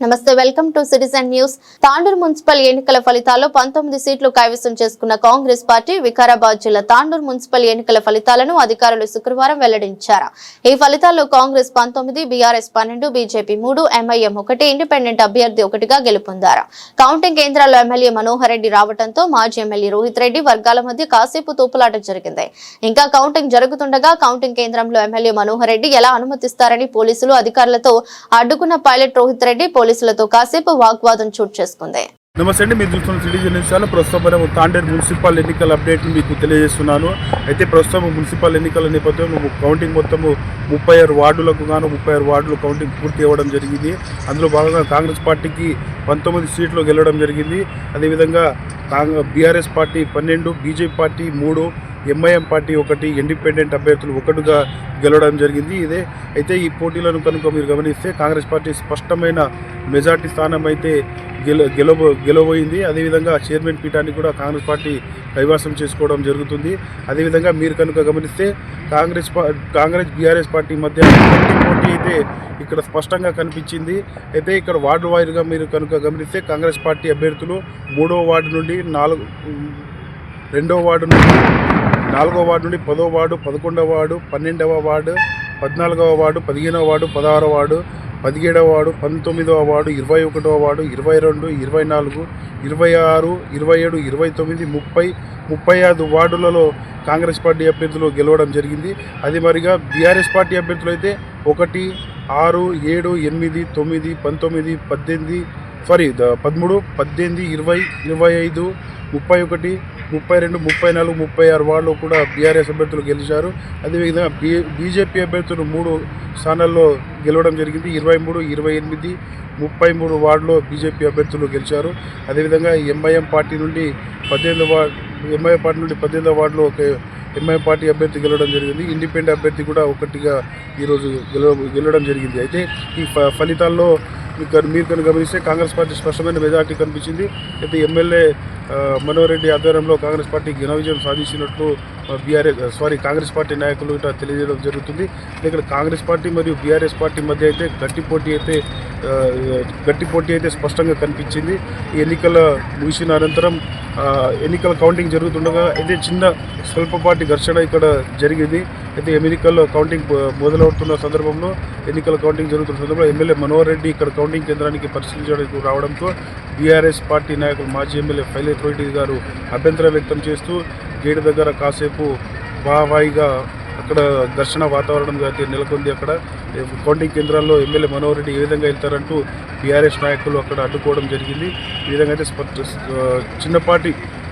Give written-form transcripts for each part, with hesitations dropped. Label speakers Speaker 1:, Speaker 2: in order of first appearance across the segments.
Speaker 1: నమస్తే welcome to citizen news. Tandur municipal ఎన్నికల ఫలితాల్లో 19 సీట్లు కైవసం చేసుకున్న కాంగ్రెస్ పార్టీ వికారాబాద్ జిల్లా తాండూరు మున్సిపల్ ఎన్నికల ఫలితాలను అధికారులు శుక్రవారం వెల్లడించారు. ఈ ఫలితాల్లో Congress 19, BRS 12, BJP 3, MIM 1, independent అభ్యర్థి 1గా గెలుపొందారు. కౌంటింగ్ కేంద్రాల్లో ఎమ్మెల్యే మనోహర్ రెడ్డి రావడంతో మాజీ ఎమ్మెల్యే రోహిత్ రెడ్డి వర్గాల మధ్య కాసేపు తోపులాట జరిగింది. ఇంకా కౌంటింగ్ జరుగుతుండగా కౌంటింగ్ కేంద్రంలో ఎమ్మెల్యే మనోహర్ రెడ్డి ఎలా అనుమతిస్తారని పోలీసులు అధికారులతో అడ్డుకున్న పైలట్ రోహిత్ రెడ్డి పోలీసులతో కాసేపు వాగ్వాదం చోటు చేసుకుంది.
Speaker 2: నమస్తే అండి, మీరు చూస్తున్న సిటిజన్ న్యూస్ ఛానల్. ప్రస్తుతం మనం తాండూరు మున్సిపల్ ఎన్నికల అప్డేట్ మీకు తెలియజేస్తున్నాను. అయితే ప్రస్తుతం మున్సిపల్ ఎన్నికల నేపథ్యంలో కౌంటింగ్ మొత్తము 36 వార్డులకు గాను 36 వార్డులు కౌంటింగ్ పూర్తి అవ్వడం జరిగింది. అందులో భాగంగా కాంగ్రెస్ పార్టీకి 19 సీట్లు గెలవడం జరిగింది. అదేవిధంగా BRS party 12, BJP party 3, MIM party 1, independent అభ్యర్థులు 1గా గెలవడం జరిగింది. అయితే ఈ పోటీలను కనుక మీరు గమనిస్తే కాంగ్రెస్ పార్టీ స్పష్టమైన మెజార్టీ స్థానం అయితే గెలవబోయింది. అదేవిధంగా చైర్మన్ పీఠాన్ని కూడా కాంగ్రెస్ పార్టీ కైవసం చేసుకోవడం జరుగుతుంది. అదేవిధంగా మీరు కనుక గమనిస్తే కాంగ్రెస్ బీఆర్ఎస్ పార్టీ మధ్య పోటీ అయితే ఇక్కడ స్పష్టంగా కనిపించింది. అయితే ఇక్కడ వార్డు వారీగా మీరు కనుక గమనిస్తే కాంగ్రెస్ పార్టీ అభ్యర్థులు 3వ వార్డు నుండి 2వ వార్డు నుండి 4వ వార్డు నుండి 10వ వార్డు, 11వ వార్డు, 12వ వార్డు, 14వ వార్డు, 15వ వార్డు, 16వ వార్డు, 17వ వార్డు, 19వ వార్డు, 21వ వార్డు, 22, 24, 26, 27, 29, 35 వార్డులలో కాంగ్రెస్ పార్టీ అభ్యర్థులు గెలవడం జరిగింది. అది మరిగా బీఆర్ఎస్ పార్టీ అభ్యర్థులు అయితే 1, 6, 7, 8, 9, 19, 13, 18, 20, 25, 31, 32, 34, 36 వార్డులో కూడా బీఆర్ఎస్ అభ్యర్థులు గెలిచారు. అదేవిధంగా బీజేపీ అభ్యర్థులు 3 స్థానాల్లో గెలవడం జరిగింది. 23, 28, 33 వార్డులో బీజేపీ అభ్యర్థులు గెలిచారు. అదేవిధంగా ఎంఐఎం పార్టీ నుండి 18వ వార్డులో ఒక ఎంఐఎం పార్టీ అభ్యర్థి గెలవడం జరిగింది. ఇండిపెండెంట్ అభ్యర్థి కూడా 1గా ఈరోజు గెలవడం జరిగింది. అయితే ఈ ఫలితాల్లో మీరు కనుక గమనిస్తే కాంగ్రెస్ పార్టీ స్పష్టమైన మెజార్టీ కనిపించింది. అయితే ఎమ్మెల్యే మనోహర్ రెడ్డి ఆధ్వర్యంలో కాంగ్రెస్ పార్టీ ఘన విజయం సాధించినట్లు కాంగ్రెస్ పార్టీ నాయకులు తెలియజేయడం జరుగుతుంది. ఇక్కడ కాంగ్రెస్ పార్టీ మరియు బీఆర్ఎస్ పార్టీ మధ్య అయితే గట్టి పోటీ అయితే స్పష్టంగా కనిపించింది. ఈ ఎన్నికల ముగిసిన అనంతరం ఎన్నికల కౌంటింగ్ జరుగుతుండగా అయితే చిన్న స్వల్పపాటి ఘర్షణ ఇక్కడ జరిగింది. అయితే ఎన్నికల్లో కౌంటింగ్ మొదలవుతున్న సందర్భంలో ఎమ్మెల్యే మనోహర్ రెడ్డి ఇక్కడ కౌంటింగ్ కేంద్రానికి పరిశీలించడానికి రావడంతో బీఆర్ఎస్ పార్టీ నాయకులు మాజీ ఎమ్మెల్యే పైలట్ రోహిత్ రెడ్డి గారు అభ్యంతరం వ్యక్తం చేస్తూ గేటు దగ్గర కాసేపు వాయిగా అక్కడ ఘర్షణ వాతావరణం అయితే నెలకొంది. అక్కడ కౌంటింగ్ కేంద్రాల్లో ఎమ్మెల్యే మనోహర్ రెడ్డి ఏ విధంగా వెళ్తారంటూ బీఆర్ఎస్ నాయకులు అక్కడ అడ్డుకోవడం జరిగింది. ఈ విధంగా అయితే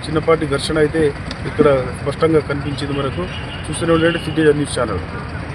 Speaker 2: చిన్నపాటి ఘర్షణ అయితే ఇక్కడ స్పష్టంగా కనిపించింది. మనకు చూస్తూనే ఉండండి సిటిజన్ న్యూస్ ఛానల్.